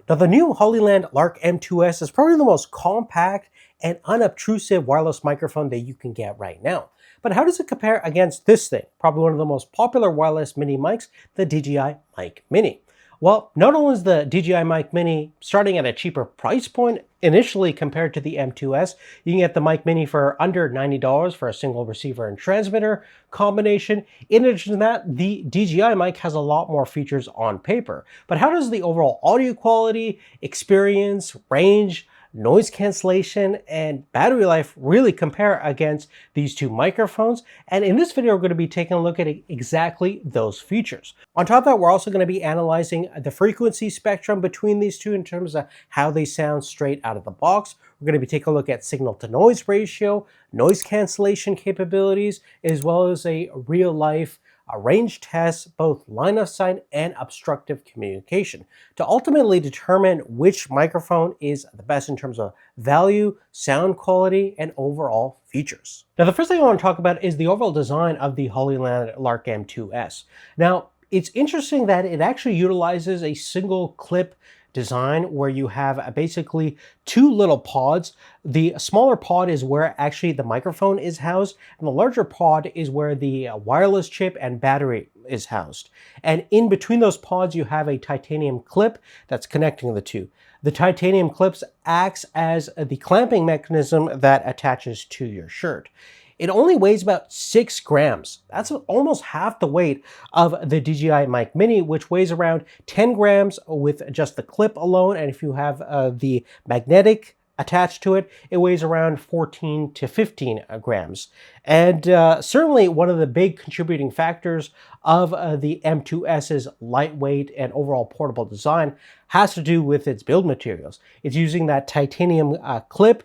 Now, the new Hollyland Lark M2s is probably the most compact and unobtrusive wireless microphone that you can get right now. But how does it compare against this thing? Probably one of the most popular wireless mini mics, the DJI Mic Mini. Well, not only is the DJI Mic Mini starting at a cheaper price point initially compared to the M2s, you can get the Mic Mini for under $90 for a single receiver and transmitter combination. In addition to that, the DJI mic has a lot more features on paper. But how does the overall audio quality, experience, range, noise cancellation, and battery life really compare against these two microphones? And in this video, we're going to be taking a look at exactly those features. On top of that, we're also going to be analyzing the frequency spectrum between these two in terms of how they sound straight out of the box. We're going to be taking a look at signal to noise ratio, noise cancellation capabilities, as well as a real life range test, both line of sight and obstructive communication, to ultimately determine which microphone is the best in terms of value, sound quality, and overall features. Now, the first thing I want to talk about is the overall design of the Hollyland Lark M2s. Now, it's interesting that it actually utilizes a single clip design where you have basically two little pods. The smaller pod is where actually the microphone is housed, and the larger pod is where the wireless chip and battery is housed. And in between those pods, you have a titanium clip that's connecting the two. The titanium clips acts as the clamping mechanism that attaches to your shirt. It only weighs about 6 grams. That's almost half the weight of the DJI Mic Mini, which weighs around 10 grams with just the clip alone. And if you have the magnetic attached to it, it weighs around 14 to 15 grams. And certainly one of the big contributing factors of the M2s's lightweight and overall portable design has to do with its build materials. It's using that titanium clip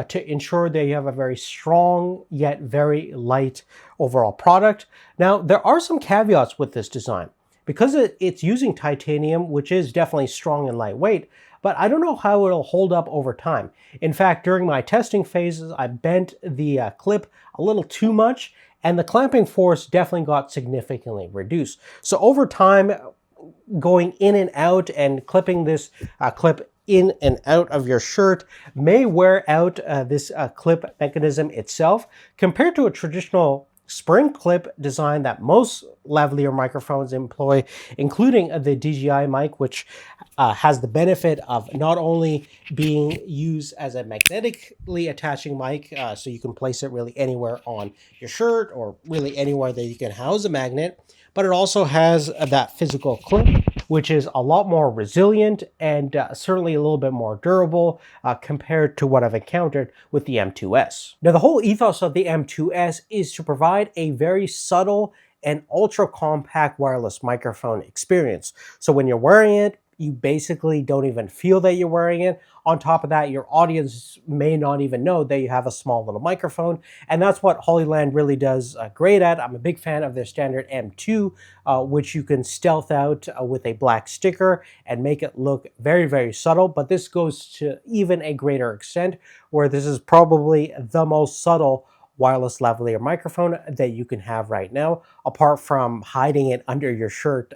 to ensure that you have a very strong yet very light overall product. Now, there are some caveats with this design. Because it's using titanium, which is definitely strong and lightweight, but I don't know how it'll hold up over time. In fact, during my testing phases, I bent the clip a little too much, and the clamping force definitely got significantly reduced. So over time, going in and out and clipping this clip in and out of your shirt may wear out this clip mechanism itself. Compared to a traditional spring clip design that most lavalier microphones employ, including the DJI mic, which has the benefit of not only being used as a magnetically attaching mic, so you can place it really anywhere on your shirt or really anywhere that you can house a magnet, but it also has that physical clip, which is a lot more resilient and certainly a little bit more durable compared to what I've encountered with the M2s. Now, the whole ethos of the M2s is to provide a very subtle and ultra compact wireless microphone experience. So when you're wearing it, you basically don't even feel that you're wearing it. On top of that, your audience may not even know that you have a small little microphone. And that's what Hollyland really does great at. I'm a big fan of their standard M2, which you can stealth out with a black sticker and make it look very, very subtle. But this goes to even a greater extent, where this is probably the most subtle wireless lavalier microphone that you can have right now, apart from hiding it under your shirt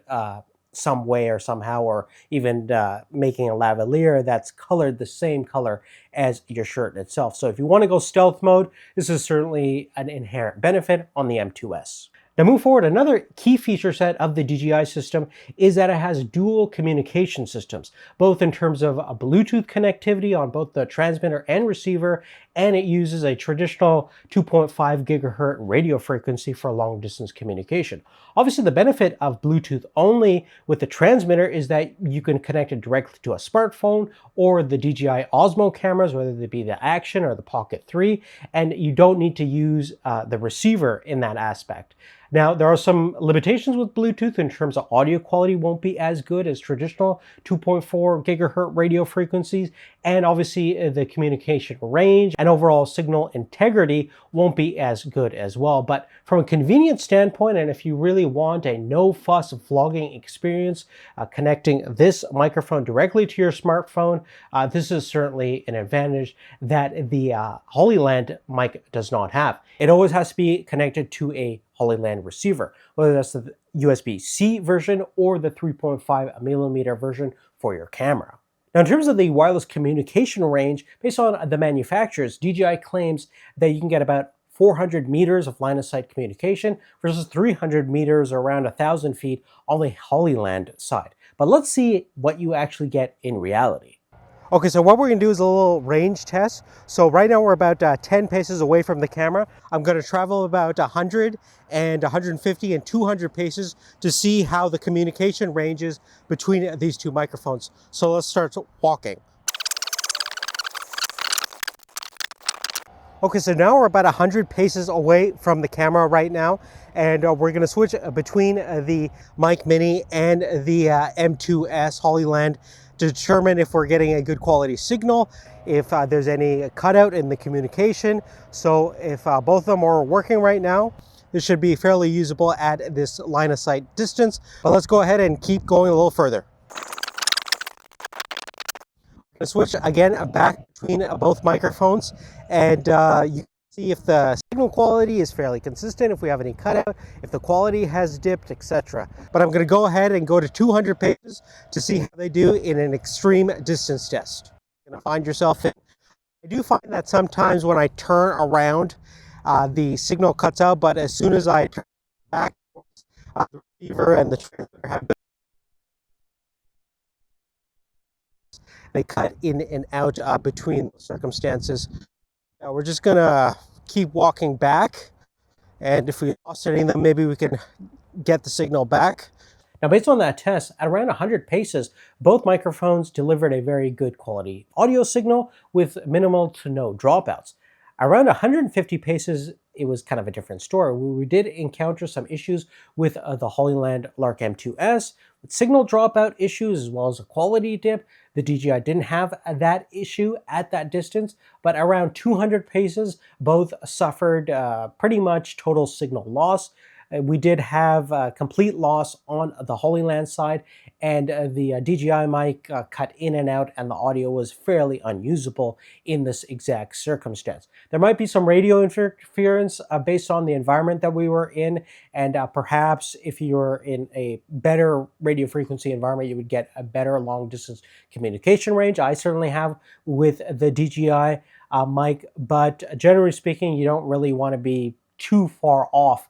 some way or somehow, or even making a lavalier that's colored the same color as your shirt itself. So if you want to go stealth mode, this is certainly an inherent benefit on the M2s. Now, move forward, another key feature set of the DJI system is that it has dual communication systems, both in terms of a Bluetooth connectivity on both the transmitter and receiver, and it uses a traditional 2.5 gigahertz radio frequency for long distance communication. Obviously, the benefit of Bluetooth only with the transmitter is that you can connect it directly to a smartphone or the DJI Osmo cameras, whether they be the Action or the Pocket 3, and you don't need to use the receiver in that aspect. Now, there are some limitations with Bluetooth in terms of audio quality won't be as good as traditional 2.4 gigahertz radio frequencies, and obviously the communication range and overall signal integrity won't be as good as well. But from a convenience standpoint, and if you really want a no-fuss vlogging experience, connecting this microphone directly to your smartphone, this is certainly an advantage that the Hollyland mic does not have. It always has to be connected to a Hollyland receiver, whether that's the USB-C version or the 3.5 millimeter version for your camera. Now, in terms of the wireless communication range, based on the manufacturers, DJI claims that you can get about 400 meters of line of sight communication versus 300 meters or around 1,000 feet on the Hollyland side. But let's see what you actually get in reality. Okay, so what we're gonna do is a little range test. So right now we're about 10 paces away from the camera. I'm gonna travel about 100 and 150 and 200 paces to see how the communication ranges between these two microphones. So let's start walking. Okay, so now we're about 100 paces away from the camera right now, and we're gonna switch between the Mic Mini and the M2s Hollyland to determine if we're getting a good quality signal, if there's any cutout in the communication. So if both of them are working right now, this should be fairly usable at this line of sight distance. But let's go ahead and keep going a little further. Switch again back between both microphones, and you can see if the signal quality is fairly consistent, if we have any cutout, if the quality has dipped, etc. But I'm going to go ahead and go to 200 paces to see how they do in an extreme distance test. You're going to find yourself in. I do find that sometimes when I turn around, the signal cuts out, but as soon as I turn back, the receiver and the transmitter have they cut in and out between circumstances. Now we're just gonna keep walking back, and if we lost any of them, maybe we can get the signal back. Now, based on that test, at around 100 paces, both microphones delivered a very good quality audio signal with minimal to no dropouts. Around 150 paces, it was kind of a different story. We did encounter some issues with the Hollyland Lark M2s, with signal dropout issues as well as a quality dip. The DJI didn't have that issue at that distance, but around 200 paces, both suffered pretty much total signal loss. We did have complete loss on the Hollyland side, and the DJI mic cut in and out, and the audio was fairly unusable in this exact circumstance. There might be some radio interference based on the environment that we were in, and perhaps if you're in a better radio frequency environment, you would get a better long distance communication range. I certainly have with the DJI mic, but generally speaking, you don't really want to be too far off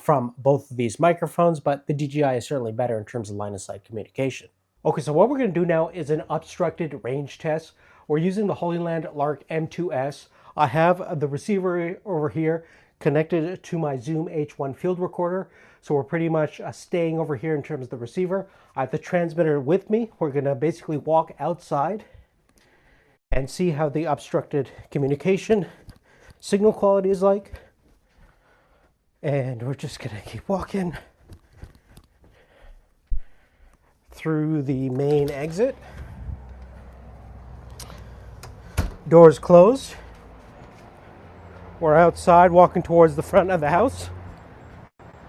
from both of these microphones, but the DJI is certainly better in terms of line of sight communication. Okay, so what we're going to do now is an obstructed range test. We're using the Hollyland Lark M2s. I have the receiver over here connected to my Zoom H1 field recorder, so we're pretty much staying over here in terms of the receiver. I have the transmitter with me. We're going to basically walk outside and see how the obstructed communication signal quality is like. And we're just gonna keep walking through the main exit. Doors closed. We're outside walking towards the front of the house.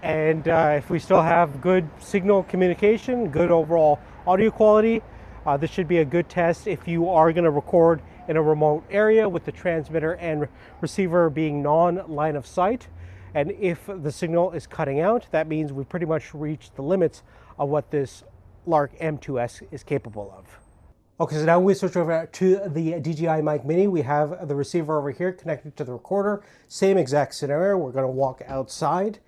And if we still have good signal communication, good overall audio quality, this should be a good test if you are gonna record in a remote area with the transmitter and receiver being non-line of sight. And if the signal is cutting out, that means we've pretty much reached the limits of what this Lark M2s is capable of. Okay, so now we switch over to the DJI Mic Mini. We have the receiver over here connected to the recorder. Same exact scenario. We're gonna walk outside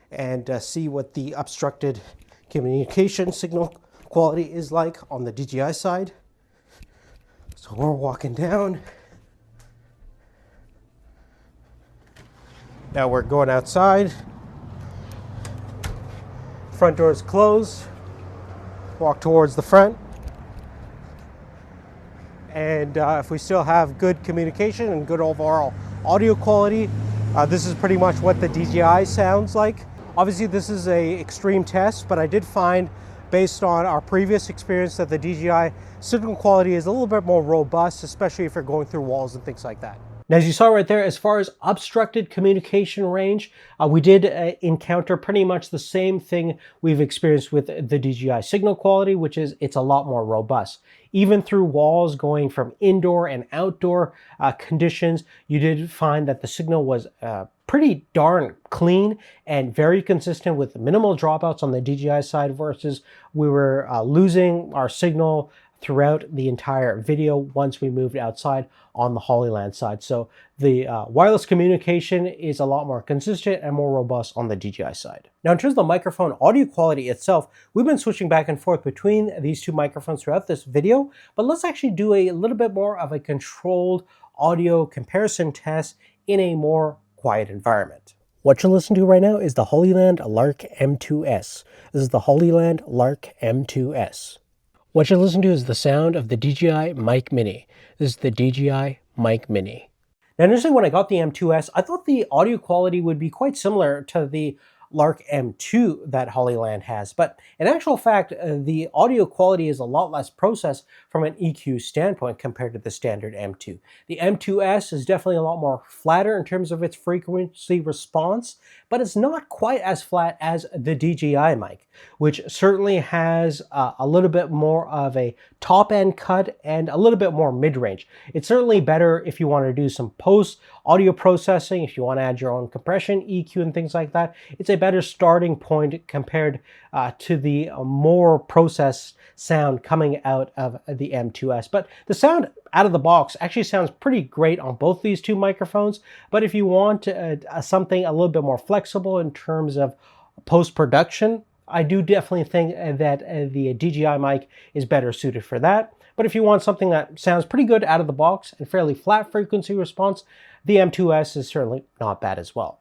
and see what the obstructed communication signal quality is like on the DJI side. So we're walking down. Now we're going outside. Front door is closed. Walk towards the front. And if we still have good communication and good overall audio quality, this is pretty much what the DJI sounds like. Obviously this is an extreme test, but I did find based on our previous experience that the DJI signal quality is a little bit more robust, especially if you're going through walls and things like that. Now, as you saw right there, as far as obstructed communication range, we did encounter pretty much the same thing we've experienced with the DJI signal quality, which is it's a lot more robust. Even through walls going from indoor and outdoor conditions, you did find that the signal was pretty darn clean and very consistent with minimal dropouts on the DJI side versus we were losing our signal throughout the entire video once we moved outside on the Hollyland side. So the wireless communication is a lot more consistent and more robust on the DJI side. Now, in terms of the microphone audio quality itself, we've been switching back and forth between these two microphones throughout this video, but let's actually do a little bit more of a controlled audio comparison test in a more quiet environment. What you're listening to right now is the Hollyland Lark M2s. This is the Hollyland Lark M2s. What you're listening to is the sound of the DJI Mic Mini. This is the DJI Mic Mini. Now, initially when I got the M2s, I thought the audio quality would be quite similar to the Lark M2 that Hollyland has, but in actual fact, the audio quality is a lot less processed from an EQ standpoint compared to the standard M2. The M2s is definitely a lot more flatter in terms of its frequency response, but it's not quite as flat as the DJI mic, which certainly has a little bit more of a top-end cut and a little bit more mid-range. It's certainly better if you want to do some post-audio processing, if you want to add your own compression, EQ, and things like that. It's a better starting point compared to the more processed sound coming out of the M2s. But the sound out of the box actually sounds pretty great on both these two microphones. But if you want something a little bit more flexible in terms of post-production, I do definitely think that the DJI mic is better suited for that. But if you want something that sounds pretty good out of the box and fairly flat frequency response, the M2s is certainly not bad as well.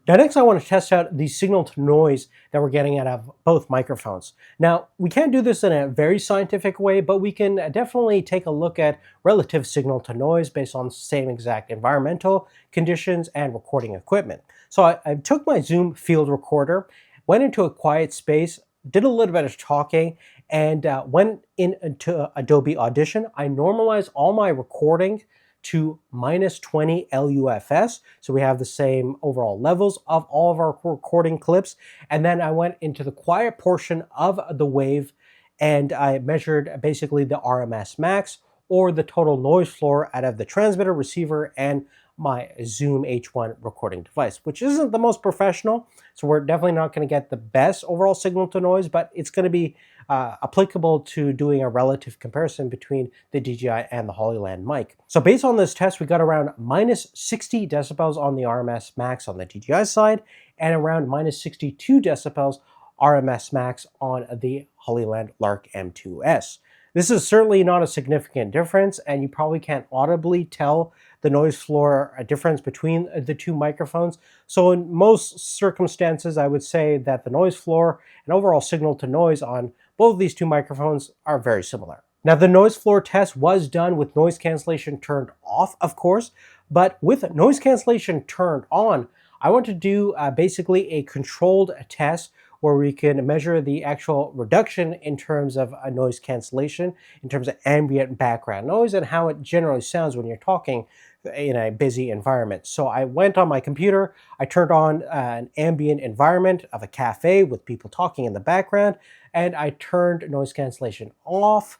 Now, next I want to test out the signal to noise that we're getting out of both microphones. Now, we can't do this in a very scientific way, but we can definitely take a look at relative signal to noise based on the same exact environmental conditions and recording equipment. So I took my Zoom field recorder, went into a quiet space, did a little bit of talking, and went into Adobe Audition. I normalized all my recording to -20 LUFS. So we have the same overall levels of all of our recording clips. And then I went into the quiet portion of the wave and I measured basically the RMS max, or the total noise floor, out of the transmitter, receiver, and my Zoom H1 recording device, which isn't the most professional. So we're definitely not going to get the best overall signal to noise, but it's going to be applicable to doing a relative comparison between the DJI and the Hollyland mic. So based on this test, we got around -60 decibels on the RMS max on the DJI side and around -62 decibels RMS max on the Hollyland Lark M2s. This is certainly not a significant difference, and you probably can't audibly tell the noise floor difference between the two microphones. So in most circumstances, I would say that the noise floor and overall signal to noise on both of these two microphones are very similar. Now, the noise floor test was done with noise cancellation turned off, of course, but with noise cancellation turned on, I want to do basically a controlled test where we can measure the actual reduction in terms of noise cancellation, in terms of ambient background noise, and how it generally sounds when you're talking in a busy environment. So I went on my computer, I turned on an ambient environment of a cafe with people talking in the background, and I turned noise cancellation off,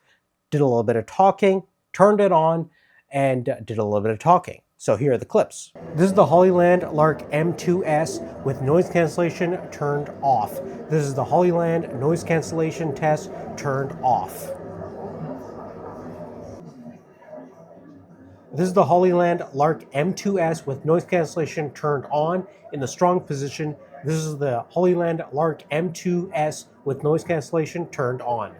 did a little bit of talking, turned it on, and did a little bit of talking. So here are the clips. This is the Hollyland Lark M2s with noise cancellation turned off. This is the Hollyland noise cancellation test turned off. This is the Hollyland Lark M2s with noise cancellation turned on in the strong position. This is the Hollyland Lark M2s with noise cancellation turned on.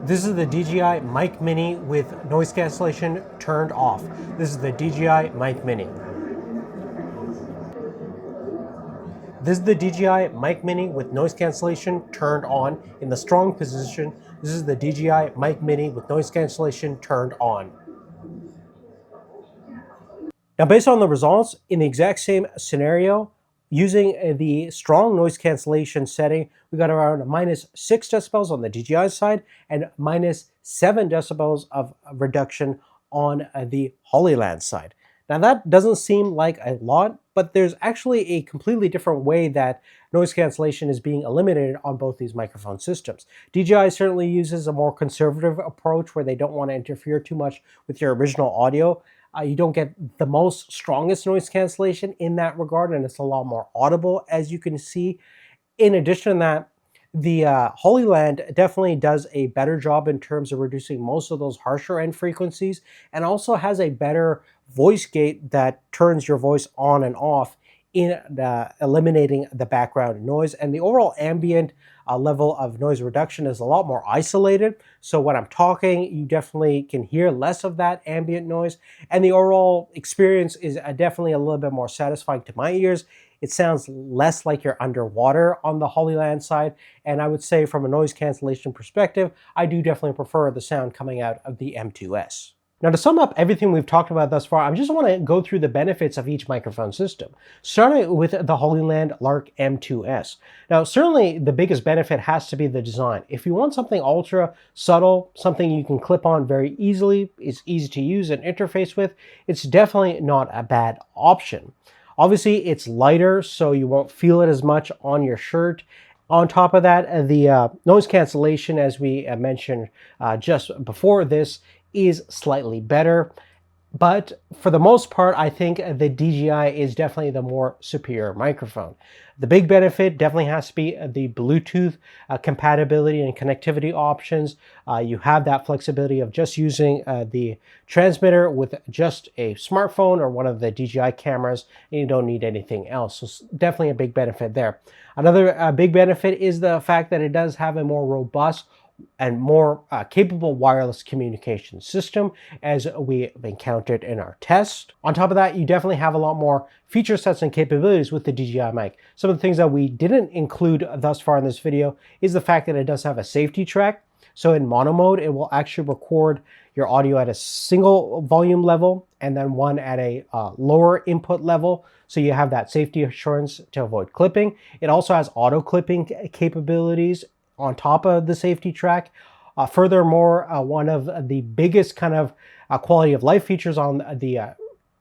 This is the DJI Mic Mini with noise cancellation turned off. This is the DJI Mic Mini. This is the DJI Mic Mini with noise cancellation turned on in the strong position. This is the DJI Mic Mini with noise cancellation turned on. Now, based on the results, in the exact same scenario, using the strong noise cancellation setting, we got around -6 decibels on the DJI side and -7 decibels of reduction on the Hollyland side. Now, that doesn't seem like a lot, but there's actually a completely different way that noise cancellation is being eliminated on both these microphone systems. DJI certainly uses a more conservative approach where they don't want to interfere too much with your original audio. You don't get the most strongest noise cancellation in that regard, and it's a lot more audible, as you can see. In addition to that, The Hollyland definitely does a better job in terms of reducing most of those harsher end frequencies, and also has a better voice gate that turns your voice on and off in eliminating the background noise. And the overall ambient level of noise reduction is a lot more isolated. So when I'm talking, you definitely can hear less of that ambient noise. And the overall experience is definitely a little bit more satisfying to my ears. It sounds less like you're underwater on the Hollyland side. And I would say from a noise cancellation perspective, I do definitely prefer the sound coming out of the M2s. Now, to sum up everything we've talked about thus far, I just want to go through the benefits of each microphone system, starting with the Hollyland Lark M2s. Now, certainly the biggest benefit has to be the design. If you want something ultra subtle, something you can clip on very easily, is easy to use and interface with, it's definitely not a bad option. Obviously, it's lighter, so you won't feel it as much on your shirt. On top of that, the noise cancellation, as we mentioned just before this, is slightly better. But for the most part, I think the DJI is definitely the more superior microphone. The big benefit definitely has to be the Bluetooth compatibility and connectivity options. You have that flexibility of just using the transmitter with just a smartphone or one of the DJI cameras, and you don't need anything else. So definitely a big benefit there. Another big benefit is the fact that it does have a more robust and more capable wireless communication system, as we encountered in our test. On top of that, you definitely have a lot more feature sets and capabilities with the DJI mic. Some of the things that we didn't include thus far in this video is the fact that it does have a safety track. So in mono mode, it will actually record your audio at a single volume level and then one at a lower input level. So you have that safety assurance to avoid clipping. It also has auto clipping capabilities on top of the safety track. Furthermore, one of the biggest kind of quality of life features on the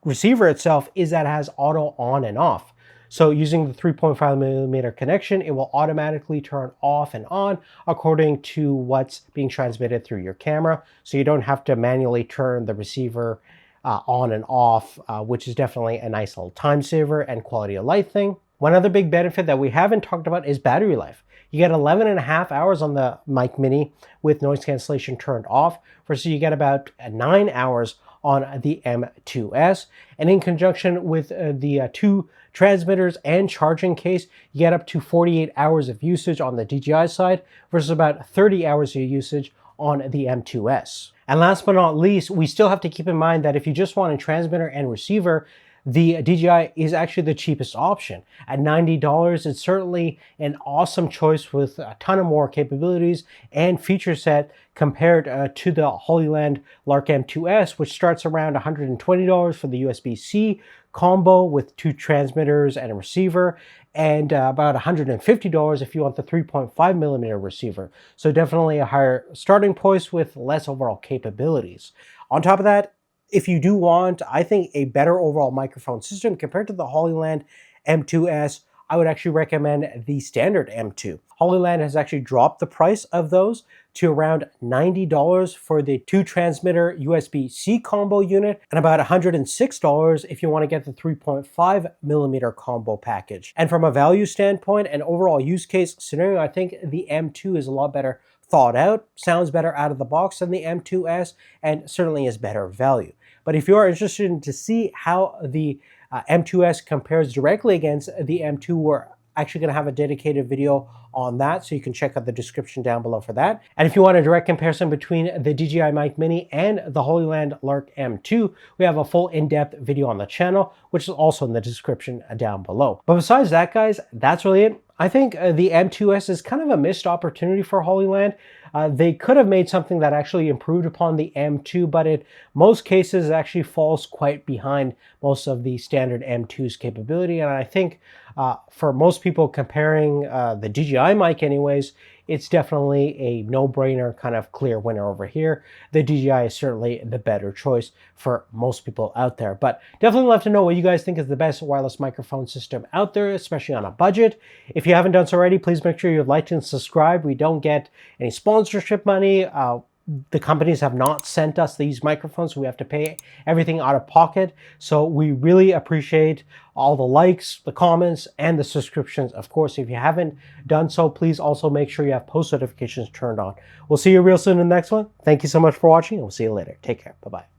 receiver itself is that it has auto on and off. So using the 3.5mm connection, it will automatically turn off and on according to what's being transmitted through your camera. So you don't have to manually turn the receiver on and off, which is definitely a nice little time saver and quality of life thing. One other big benefit that we haven't talked about is battery life. You get 11.5 hours on the Mic Mini with noise cancellation turned off, versus you get about 9 hours on the M2s. And in conjunction with the two transmitters and charging case, you get up to 48 hours of usage on the DJI side versus about 30 hours of usage on the M2s. And last but not least, we still have to keep in mind that if you just want a transmitter and receiver, the DJI is actually the cheapest option. At $90, it's certainly an awesome choice with a ton of more capabilities and feature set compared to the Hollyland Lark M2s, which starts around $120 for the USB-C combo with two transmitters and a receiver, and about $150 if you want the 3.5mm receiver. So definitely a higher starting point with less overall capabilities. On top of that, if you do want, I think, a better overall microphone system compared to the Hollyland M2s, I would actually recommend the standard M2. Hollyland has actually dropped the price of those to around $90 for the two transmitter USB-C combo unit, and about $106 if you want to get the 3.5mm combo package. And from a value standpoint and overall use case scenario, I think the M2 is a lot better thought out, sounds better out of the box than the M2s, and certainly is better value. But if you are interested in to see how the M2s compares directly against the M2, we're actually going to have a dedicated video on that, so you can check out the description down below for that. And if you want a direct comparison between the DJI Mic Mini and the Hollyland Lark M2, we have a full in-depth video on the channel, which is also in the description down below. But besides that, guys, that's really it. I think the M2s is kind of a missed opportunity for Hollyland. They could have made something that actually improved upon the M2, but in most cases it actually falls quite behind most of the standard M2's capability. And I think for most people comparing the DJI mic anyways, it's definitely a no-brainer kind of clear winner over here. The DJI is certainly the better choice for most people out there. But definitely love to know what you guys think is the best wireless microphone system out there, especially on a budget. If you haven't done so already, please make sure you've liked and subscribed. We don't get any sponsorship money. the companies have not sent us these microphones, so we have to pay everything out of pocket. So we really appreciate all the likes, the comments, and the subscriptions. Of course, if you haven't done so, please also make sure you have post notifications turned on. We'll see you real soon in the next one. Thank you so much for watching, and we'll see you later. Take care. Bye-bye.